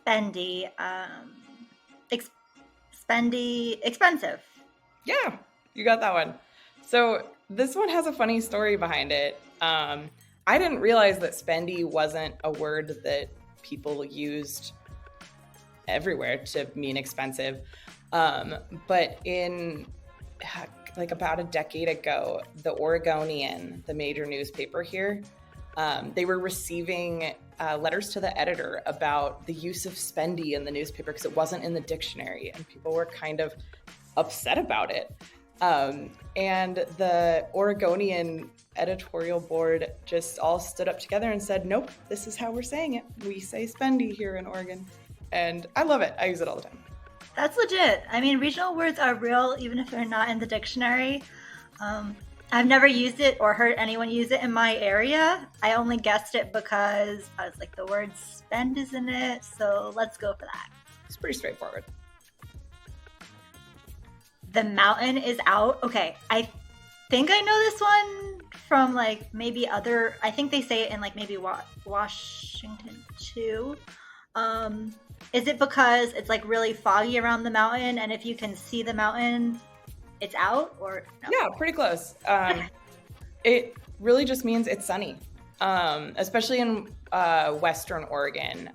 Spendy. Spendy, expensive. Yeah, you got that one. So this one has a funny story behind it. I didn't realize that spendy wasn't a word that people used everywhere to mean expensive. But in like about a decade ago, the Oregonian, the major newspaper here, they were receiving letters to the editor about the use of spendy in the newspaper because it wasn't in the dictionary, and people were kind of upset about it. And the Oregonian editorial board just all stood up together and said, nope, this is how we're saying it. We say spendy here in Oregon. And I love it. I use it all the time. That's legit. I mean, regional words are real, even if they're not in the dictionary. I've never used it or heard anyone use it in my area. I only guessed it because I was like, the word spend is in it, so let's go for that. It's pretty straightforward. The mountain is out. Okay, I think I know this one from like maybe other, I think they say it in like maybe Washington too. Is it because it's like really foggy around the mountain, and if you can see the mountain, it's out? Or no? Yeah, pretty close. It really just means it's sunny, especially in Western Oregon.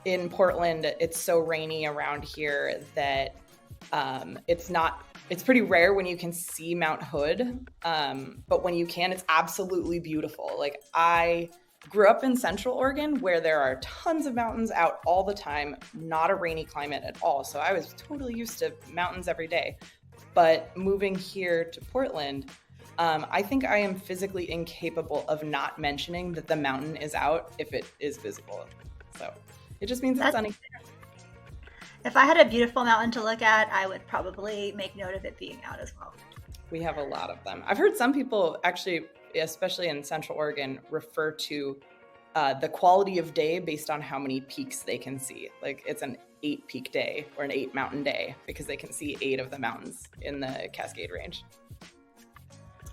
In Portland, it's so rainy around here that it's pretty rare when you can see Mount Hood, but when you can, it's absolutely beautiful. Like, I grew up in Central Oregon where there are tons of mountains out all the time, not a rainy climate at all. So I was totally used to mountains every day. But moving here to Portland, I think I am physically incapable of not mentioning that the mountain is out if it is visible. So it just means it's sunny. If I had a beautiful mountain to look at, I would probably make note of it being out as well. We have a lot of them. I've heard some people actually, especially in Central Oregon, refer to the quality of day based on how many peaks they can see. Like, it's an 8-peak day or an 8-mountain day because they can see 8 of the mountains in the Cascade Range.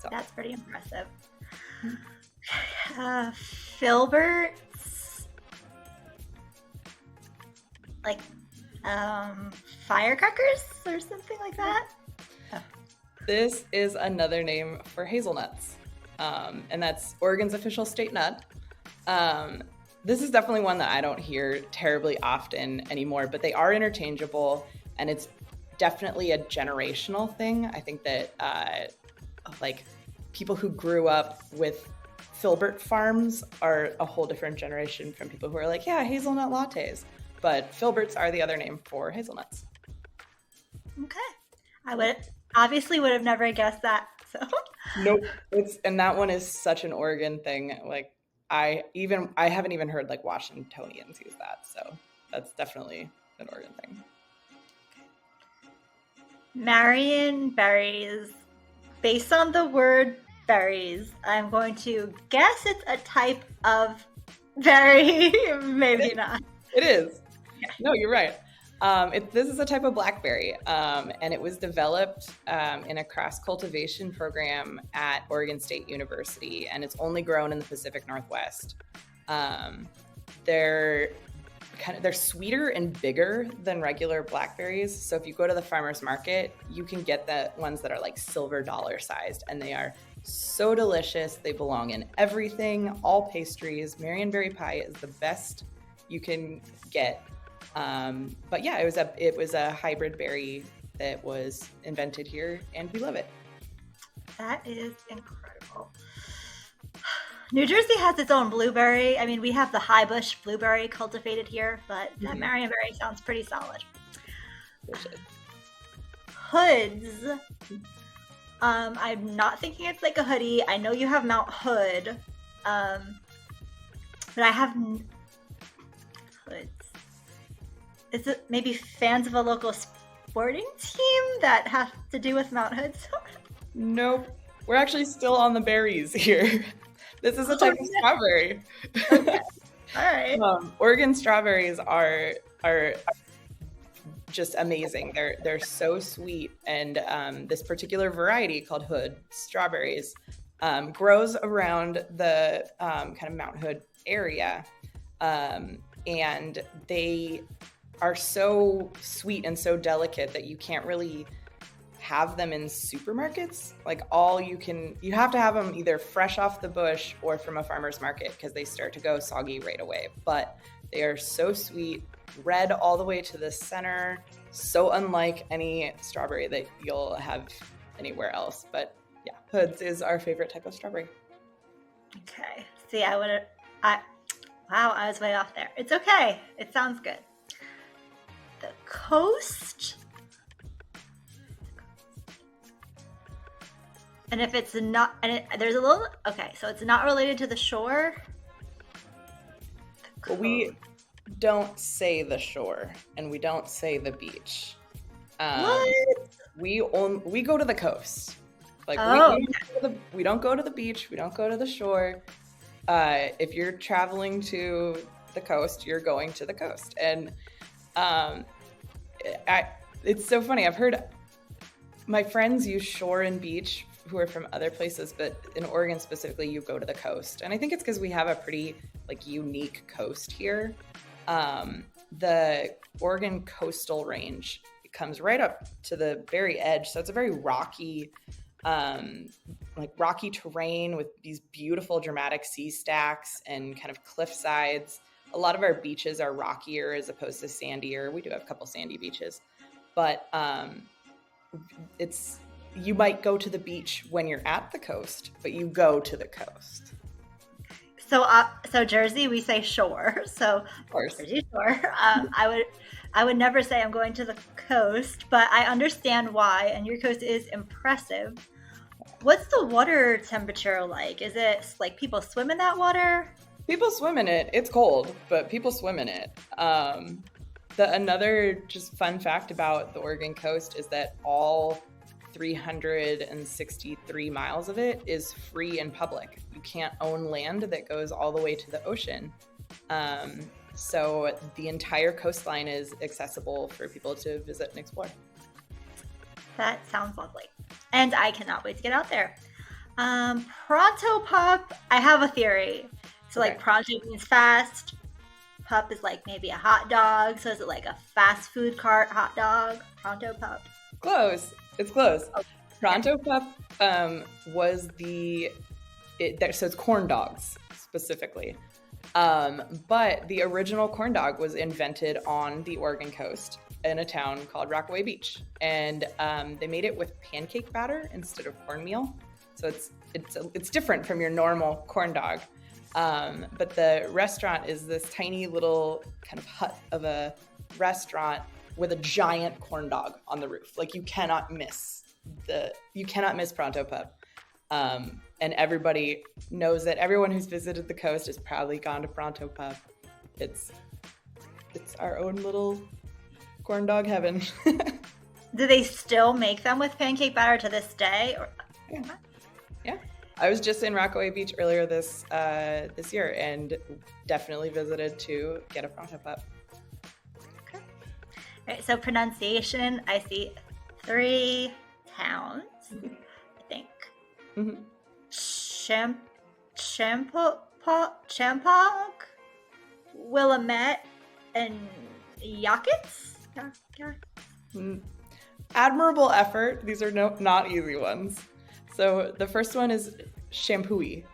So. That's pretty impressive. Filberts, like firecrackers or something like that. Oh. This is another name for hazelnuts, and that's Oregon's official state nut. This is definitely one that I don't hear terribly often anymore, but they are interchangeable, and it's definitely a generational thing. I think that like people who grew up with Filbert farms are a whole different generation from people who are like, yeah, hazelnut lattes. But Filberts are the other name for hazelnuts. Okay. I would have never guessed that. So nope. And that one is such an Oregon thing. Like, I haven't even heard like Washingtonians use that. So that's definitely an Oregon thing. Marionberries. Based on the word berries, I'm going to guess it's a type of berry. Maybe not. It is. No, you're right. This is a type of blackberry, and it was developed in a cross-cultivation program at Oregon State University, and it's only grown in the Pacific Northwest. They're sweeter and bigger than regular blackberries, so if you go to the farmer's market, you can get the ones that are like silver dollar sized, and they are so delicious. They belong in everything, all pastries. Marionberry pie is the best you can get. But yeah, it was a hybrid berry that was invented here, and we love it. That is incredible. New Jersey has its own blueberry. I mean, we have the high bush blueberry cultivated here, but that Marionberry sounds pretty solid. Hoods. I'm not thinking it's like a hoodie. I know you have Mount Hood, but I have hoods. Is it maybe fans of a local sporting team that have to do with Mount Hood? Nope. We're actually still on the berries here. This is a type of strawberry. Okay. All right. Oregon strawberries are just amazing. They're so sweet, and this particular variety called Hood strawberries grows around the kind of Mount Hood area. and they are so sweet and so delicate that you can't really have them in supermarkets. Like you have to have them either fresh off the bush or from a farmer's market because they start to go soggy right away. But they are so sweet, red all the way to the center, so unlike any strawberry that you'll have anywhere else. But yeah, Hood's is our favorite type of strawberry. Okay. See, wow, I was way off there. It's okay. It sounds good. The coast. And if it's not, there's a little, okay, so it's not related to the shore. Well, we don't say the shore and we don't say the beach. What? We go to the coast. Like we don't go to the beach. We don't go to the shore. If you're traveling to the coast, you're going to the coast. And it's so funny. I've heard my friends use shore and beach who are from other places, but in Oregon specifically, you go to the coast. And I think it's because we have a pretty like unique coast here. The Oregon coastal range, it comes right up to the very edge. So it's a very rocky, rocky terrain with these beautiful dramatic sea stacks and kind of cliff sides. A lot of our beaches are rockier as opposed to sandier. We do have a couple sandy beaches, but you might go to the beach when you're at the coast, but you go to the coast. So Jersey, we say shore. So of course, Jersey shore. I would never say I'm going to the coast, but I understand why. And your coast is impressive. What's the water temperature like? Is it like people swim in that water? People swim in it. It's cold, but people swim in it. Another just fun fact about the Oregon coast is that all 363 miles of it is free and public. You can't own land that goes all the way to the ocean. So the entire coastline is accessible for people to visit and explore. That sounds lovely. And I cannot wait to get out there. Pronto Pup, I have a theory. So like pronto means fast. Pup is like maybe a hot dog. So is it like a fast food cart hot dog? Pronto Pup. Close. It's close. Okay. Pronto Pup was so it's corn dogs specifically. But the original corn dog was invented on the Oregon coast in a town called Rockaway Beach. And they made it with pancake batter instead of cornmeal. So it's different from your normal corn dog. But the restaurant is this tiny little kind of hut of a restaurant with a giant corn dog on the roof. Like you cannot miss Pronto Pup. And everybody knows that. Everyone who's visited the coast has probably gone to Pronto Pup. It's our own little corn dog heaven. Do they still make them with pancake batter to this day? Yeah. I was just in Rockaway Beach earlier this year and definitely visited to get a Pronto Pup. All right, so pronunciation, I see 3 towns, I think. Mm-hmm. Champaug, Willamette, and Yakuts? Admirable effort. These are not easy ones. So the first one is Shampooey.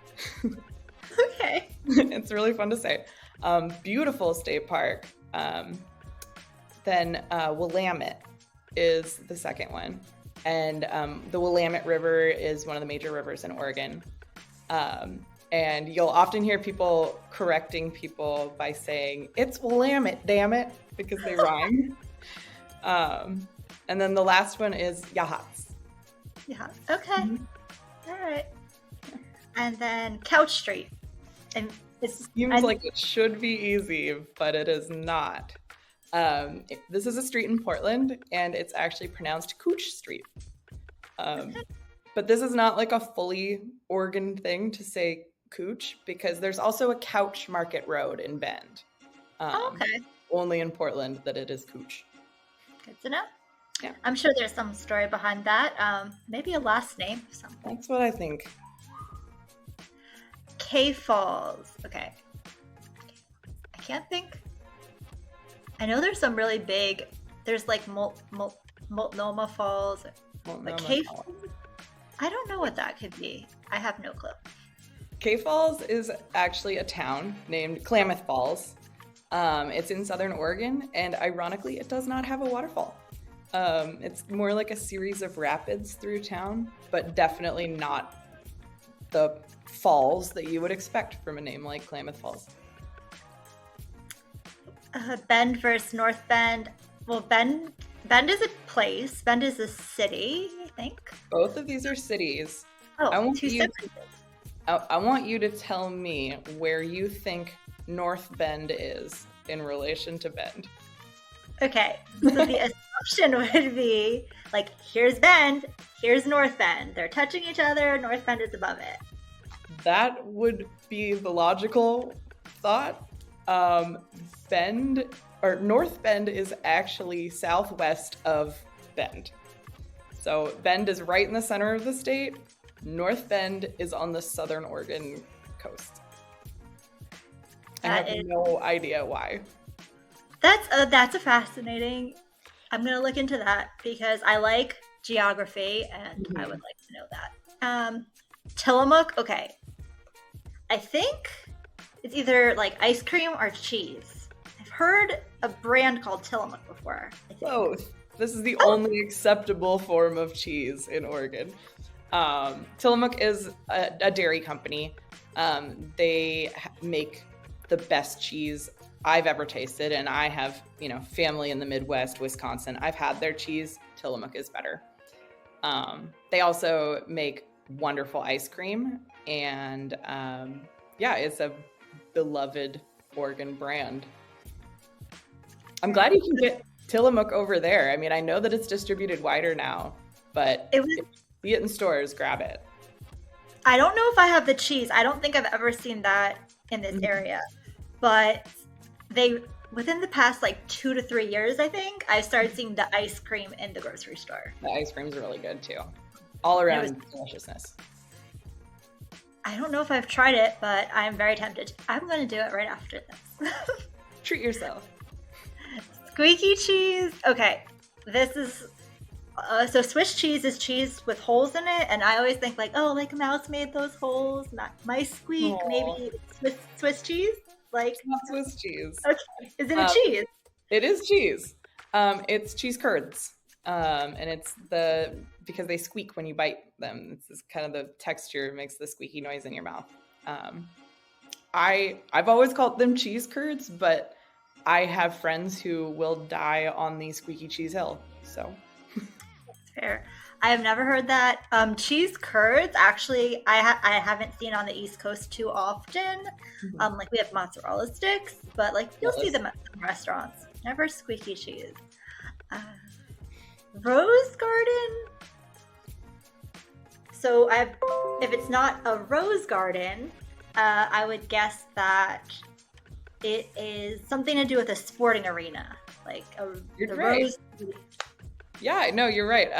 Okay. It's really fun to say. Beautiful state park. Then Willamette is the second one. And the Willamette River is one of the major rivers in Oregon. And you'll often hear people correcting people by saying, "It's Willamette, damn it," because they rhyme. And then the last one is Yahats. Yeah. Okay. Mm-hmm. All right. And then Couch Street. And it seems like it should be easy, but it is not. This is a street in Portland, and it's actually pronounced Cooch Street. But this is not like a fully Oregon thing to say Cooch, because there's also a Couch Market Road in Bend. Okay. Only in Portland that it is Cooch. Good to know. Yeah. I'm sure there's some story behind that. Maybe a last name or something. That's what I think. K Falls. Okay. I can't think I know there's some really big. There's like Multnomah Falls, like Cave. I don't know what that could be. I have no clue. Cave Falls is actually a town named Klamath Falls. It's in southern Oregon, and ironically, it does not have a waterfall. It's more like a series of rapids through town, but definitely not the falls that you would expect from a name like Klamath Falls. Bend versus North Bend. Well, Bend is a place. Bend is a city, I think. Both of these are cities. Oh, I want you to tell me where you think North Bend is in relation to Bend. Okay, so the assumption would be like, here's Bend, here's North Bend. They're touching each other. North Bend is above it. That would be the logical thought. North Bend is actually southwest of Bend. So Bend is right in the center of the state. North Bend is on the southern Oregon coast. I have no idea why. That's a fascinating. I'm gonna look into that because I like geography and I would like to know that. Tillamook, okay. I think it's either like ice cream or cheese. I've heard a brand called Tillamook before. Both. This is the only acceptable form of cheese in Oregon. Tillamook is a dairy company. They make the best cheese I've ever tasted, and I have, family in the Midwest, Wisconsin. I've had their cheese. Tillamook is better. They also make wonderful ice cream, and it's a beloved Oregon brand. I'm glad you can get Tillamook over there. I mean, I know that it's distributed wider now, but if you see it in stores, grab it. I don't know if I have the cheese. I don't think I've ever seen that in this area, but within the past 2 to 3 years, I think, I started seeing the ice cream in the grocery store. The ice cream's really good too. All around deliciousness. I don't know if I've tried it, but I'm very tempted. I'm going to do it right after this. Treat yourself. Squeaky cheese. Okay, this is so Swiss cheese is cheese with holes in it, and I always think like a mouse made those holes. Not my squeak. Aww. Maybe Swiss cheese. It's not Swiss cheese. Okay, is it a cheese? It is cheese. It's cheese curds, and it's because they squeak when you bite them. It's this kind of the texture makes the squeaky noise in your mouth. I've always called them cheese curds, but I have friends who will die on the squeaky cheese hill. So that's fair. I have never heard that. Cheese curds, actually, I haven't seen on the East Coast too often. Mm-hmm. We have mozzarella sticks, but you'll see them at some restaurants. Never squeaky cheese. Rose garden. So if it's not a rose garden, I would guess that it is something to do with a sporting arena, You're right. Rose. Yeah, no, you're right.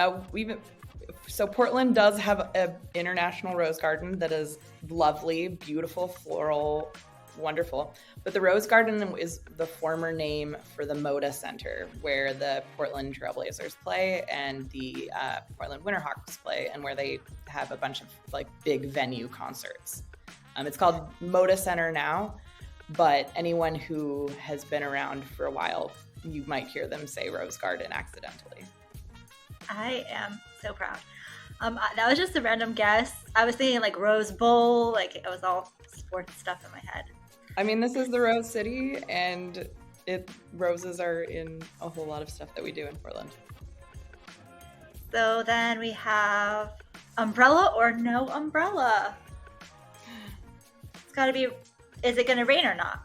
So Portland does have an international rose garden that is lovely, beautiful, floral, wonderful. But the Rose Garden is the former name for the Moda Center, where the Portland Trailblazers play and the Portland Winterhawks play, and where they have a bunch of big venue concerts. It's called Moda Center now, but anyone who has been around for a while, you might hear them say Rose Garden accidentally. I am so proud. That was just a random guess. I was thinking Rose Bowl, it was all sports stuff in my head. I mean, this is the Rose City, and roses are in a whole lot of stuff that we do in Portland. So then we have umbrella or no umbrella. It's got to be, is it going to rain or not?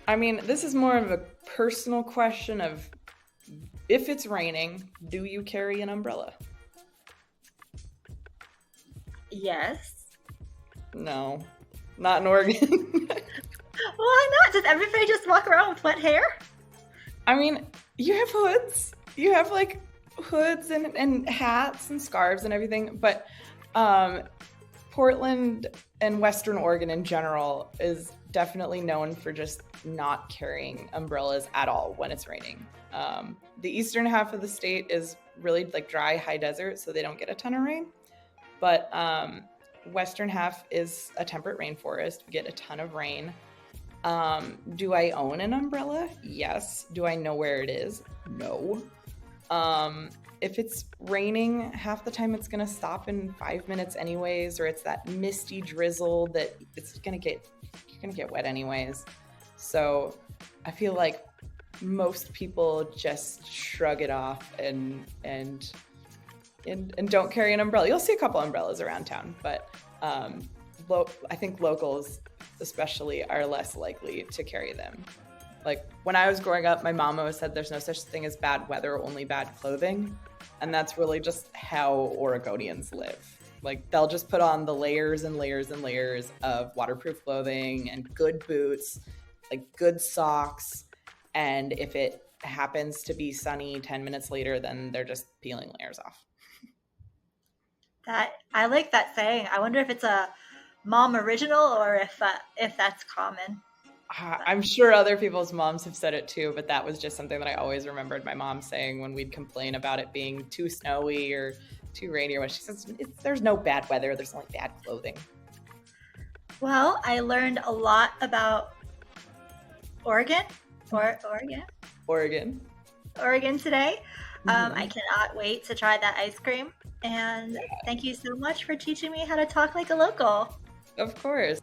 I mean, this is more of a personal question of, if it's raining, do you carry an umbrella? Yes. No, not in Oregon. Why not? Does everybody just walk around with wet hair? I mean, you have hoods. You have hoods and hats and scarves and everything. But Portland and Western Oregon in general is definitely known for just not carrying umbrellas at all when it's raining. The eastern half of the state is really like dry, high desert, so they don't get a ton of rain. But western half is a temperate rainforest. We get a ton of rain. Do I own an umbrella? Yes. Do I know where it is? No. If it's raining, half the time it's gonna stop in 5 minutes anyways, or it's that misty drizzle that you're gonna get wet anyways. So I feel like most people just shrug it off and don't carry an umbrella. You'll see a couple umbrellas around town, but I think locals especially are less likely to carry them. Like when I was growing up, my mom always said there's no such thing as bad weather, only bad clothing. And that's really just how Oregonians live. Like they'll just put on the layers and layers and layers of waterproof clothing and good boots, like good socks. And if it happens to be sunny 10 minutes later, then they're just peeling layers off. I like that saying. I wonder if it's a mom original or if that's common. I'm sure other people's moms have said it too, but that was just something that I always remembered my mom saying when we'd complain about it being too snowy or too rainy. Or what she says, there's no bad weather, there's only bad clothing. Well, I learned a lot about Oregon today. I cannot wait to try that ice cream. And thank you so much for teaching me how to talk like a local. Of course.